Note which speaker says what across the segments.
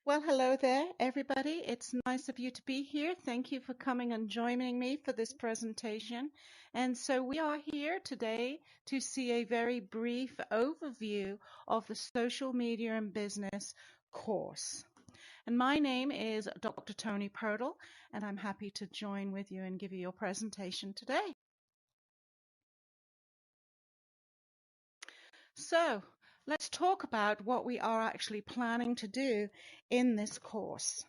Speaker 1: Well, hello there, everybody. It's nice of you to be here. Thank you for coming and joining me for this presentation. And so we are here today to see a very brief overview of the Social Media and Business course. And my name is Dr. Toni Pirtle, and I'm happy to join with you and give you your presentation today. So let's talk about what we are actually planning to do in this course.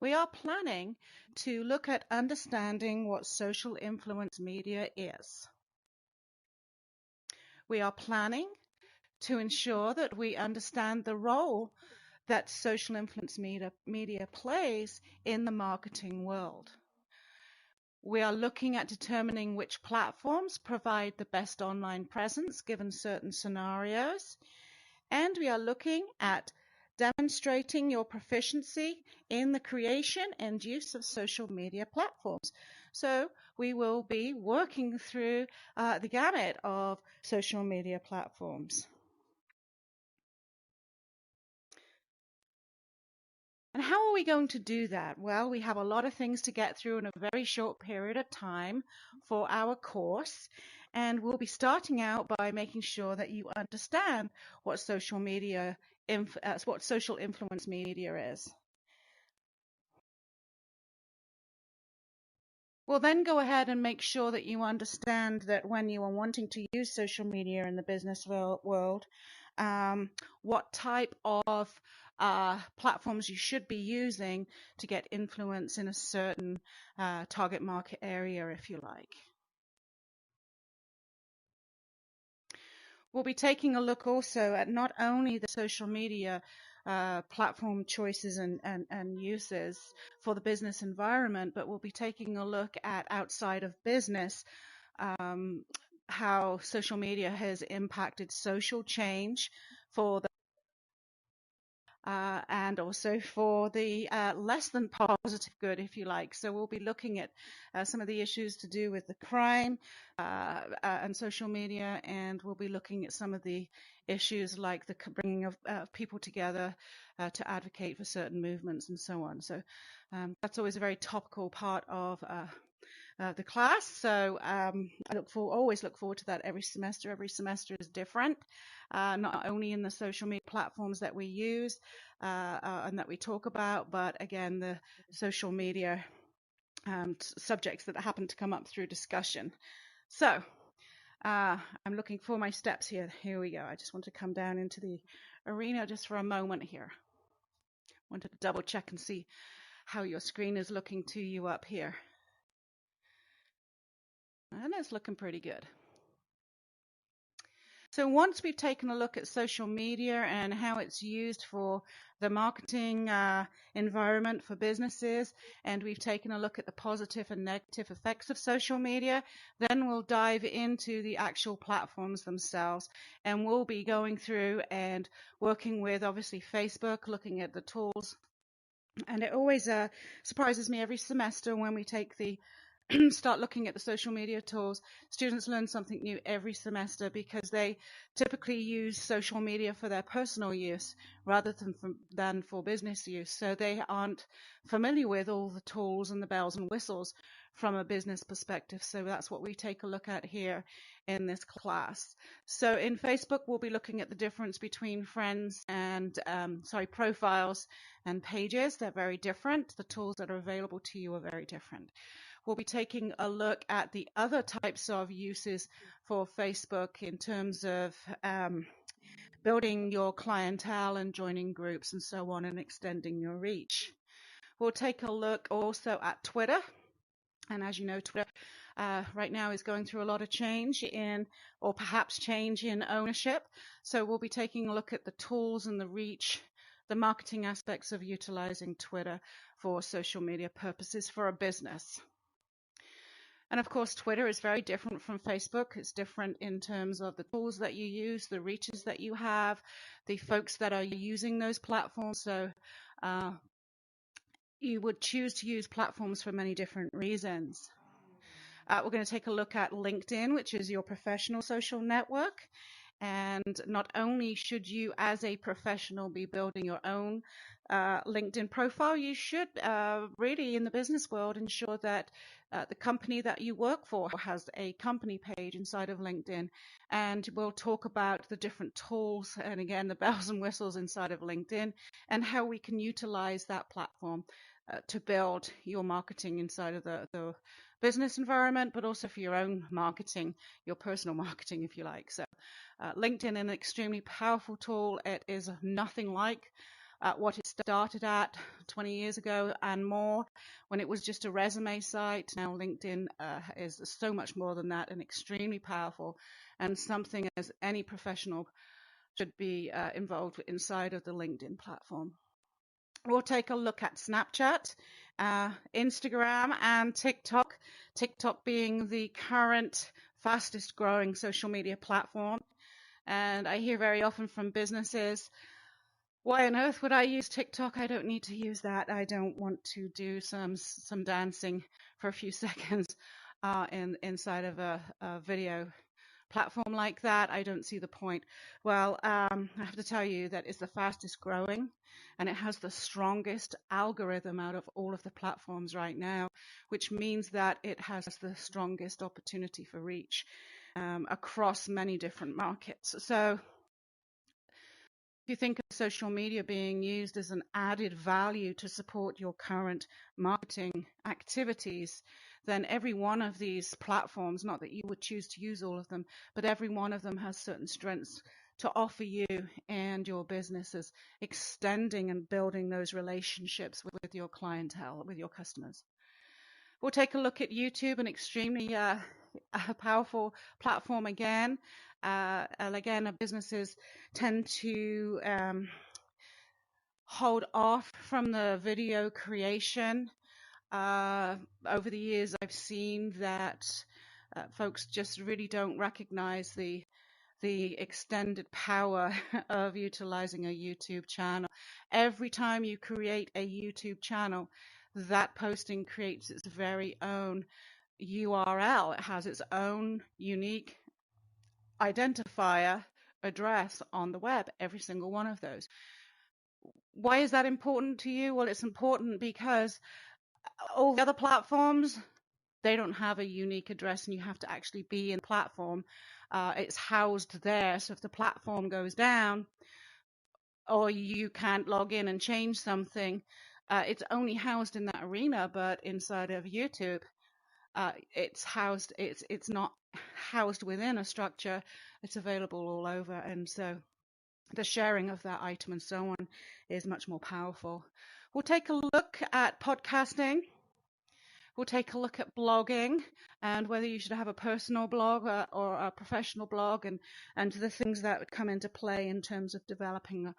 Speaker 1: We are planning to look at understanding what social influence media is. We are planning to ensure that we understand the role that social influence media plays in the marketing world. We are looking at determining which platforms provide the best online presence given certain scenarios. And we are looking at demonstrating your proficiency in the creation and use of social media platforms. So we will be working through the gamut of social media platforms. And how are we going to do that? Well, we have a lot of things to get through in a very short period of time for our course. And we'll be starting out by making sure that you understand what social influence media is. We'll then go ahead and make sure that you understand that when you are wanting to use social media in the business world, what type of platforms you should be using to get influence in a certain target market area, if you like. We'll be taking a look also at not only the social media platform choices and uses for the business environment, but we'll be taking a look at outside of business, how social media has impacted social change for the and also for the less than positive good, if you like. So we'll be looking at some of the issues to do with the crime and social media, and we'll be looking at some of the issues like the bringing of people together to advocate for certain movements and so on. So that's always a very topical part of the class. So I always look forward to that every semester. Every semester is different, not only in the social media platforms that we use and that we talk about, but again, the social media subjects that happen to come up through discussion. So I'm looking for my steps here. Here we go. I just want to come down into the arena just for a moment here. Wanted to double check and see how your screen is looking to you up here. And it's looking pretty good. So once we've taken a look at social media and how it's used for the marketing environment for businesses, and we've taken a look at the positive and negative effects of social media, then we'll dive into the actual platforms themselves. And we'll be going through and working with, obviously, Facebook, looking at the tools. And it always surprises me every semester when we take the start looking at the social media tools. Students learn something new every semester because they typically use social media for their personal use rather than for business use. So they aren't familiar with all the tools and the bells and whistles from a business perspective. So that's what we take a look at here in this class. So in Facebook, we'll be looking at the difference between friends and, profiles and pages. They're very different. The tools that are available to you are very different. We'll be taking a look at the other types of uses for Facebook in terms of building your clientele and joining groups and so on and extending your reach. We'll take a look also at Twitter. And as you know, Twitter right now is going through a lot of change or perhaps change in ownership. So we'll be taking a look at the tools and the reach, the marketing aspects of utilizing Twitter for social media purposes for a business. And of course, Twitter is very different from Facebook. It's different in terms of the tools that you use, the reaches that you have, the folks that are using those platforms. So you would choose to use platforms for many different reasons. We're going to take a look at LinkedIn, which is your professional social network. And not only should you as a professional be building your own LinkedIn profile, you should really in the business world ensure that the company that you work for has a company page inside of LinkedIn. And we'll talk about the different tools and again, the bells and whistles inside of LinkedIn and how we can utilize that platform to build your marketing inside of the business environment, but also for your own marketing, your personal marketing, if you like. So LinkedIn is an extremely powerful tool. It is nothing like what it started at 20 years ago and more when it was just a resume site. Now LinkedIn is so much more than that and extremely powerful and something as any professional should be involved inside of the LinkedIn platform. We'll take a look at Snapchat, Instagram, and TikTok. TikTok being the current fastest growing social media platform. And I hear very often from businesses, why on earth would I use TikTok? I don't need to use that. I don't want to do some dancing for a few seconds inside of a video platform like that. I don't see the point. Well, I have to tell you that it's the fastest growing and it has the strongest algorithm out of all of the platforms right now, which means that it has the strongest opportunity for reach across many different markets. So if you think of social media being used as an added value to support your current marketing activities, then every one of these platforms, not that you would choose to use all of them, but every one of them has certain strengths to offer you and your businesses, extending and building those relationships with your clientele, with your customers. We'll take a look at YouTube, an extremely powerful platform again. And again, businesses tend to hold off from the video creation. Over the years, I've seen that folks just really don't recognize the extended power of utilizing a YouTube channel. Every time you create a YouTube channel, that posting creates its very own URL. It has its own unique identifier address on the web, every single one of those. Why is that important to you? Well, it's important because all the other platforms, they don't have a unique address and you have to actually be in the platform. It's housed there. So if the platform goes down or you can't log in and change something, it's only housed in that arena, but inside of YouTube, it's housed, it's not housed within a structure. It's available all over. And so the sharing of that item and so on is much more powerful. We'll take a look at podcasting. We'll take a look at blogging and whether you should have a personal blog or a professional blog and the things that would come into play in terms of developing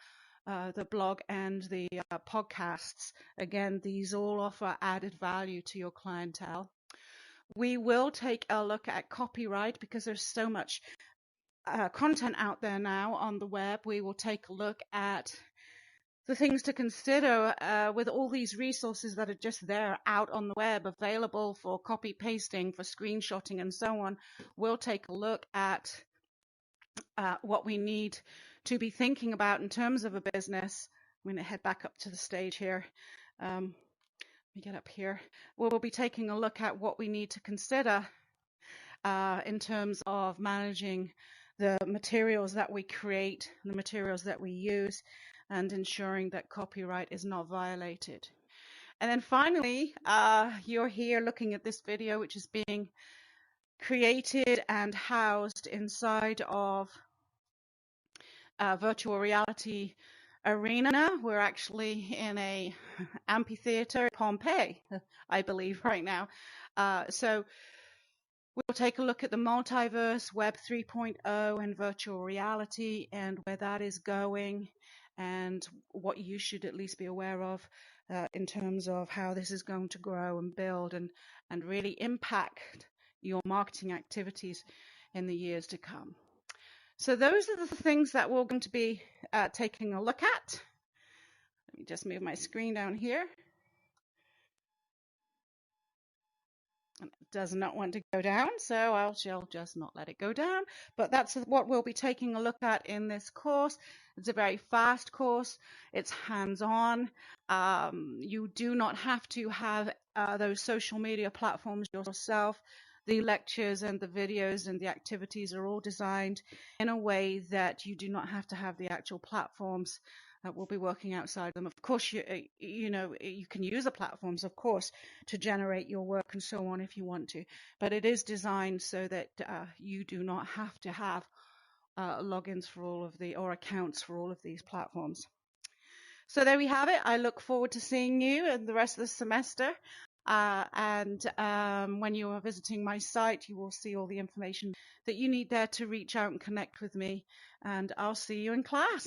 Speaker 1: the blog and the podcasts. Again, these all offer added value to your clientele. We will take a look at copyright because there's so much content out there now on the web. We will take a look at the things to consider with all these resources that are just there out on the web, available for copy pasting, for screenshotting, and so on. We'll take a look at what we need to be thinking about in terms of a business. I'm going to head back up to the stage here. Let me get up here. We'll be taking a look at what we need to consider in terms of managing the materials that we create, the materials that we use, and ensuring that copyright is not violated. And then finally, you're here looking at this video, which is being created and housed inside of a virtual reality arena. We're actually in a amphitheater, Pompeii, I believe, right now. So we'll take a look at the multiverse, Web 3.0, and virtual reality, and where that is going, and what you should at least be aware of in terms of how this is going to grow and build and really impact your marketing activities in the years to come. So those are the things that we're going to be taking a look at. Let me just move my screen down here. does not want to go down, so I shall just not let it go down. But that's what we'll be taking a look at in this course. It's a very fast course. It's hands-on. You do not have to have those social media platforms yourself. The lectures and the videos and the activities are all designed in a way that you do not have to have the actual platforms that will be working outside them. Of course, you can use the platforms, of course, to generate your work and so on if you want to, but it is designed so that you do not have to have logins for or accounts for all of these platforms. So there we have it. I look forward to seeing you in the rest of the semester. And when you are visiting my site, you will see all the information that you need there to reach out and connect with me. And I'll see you in class.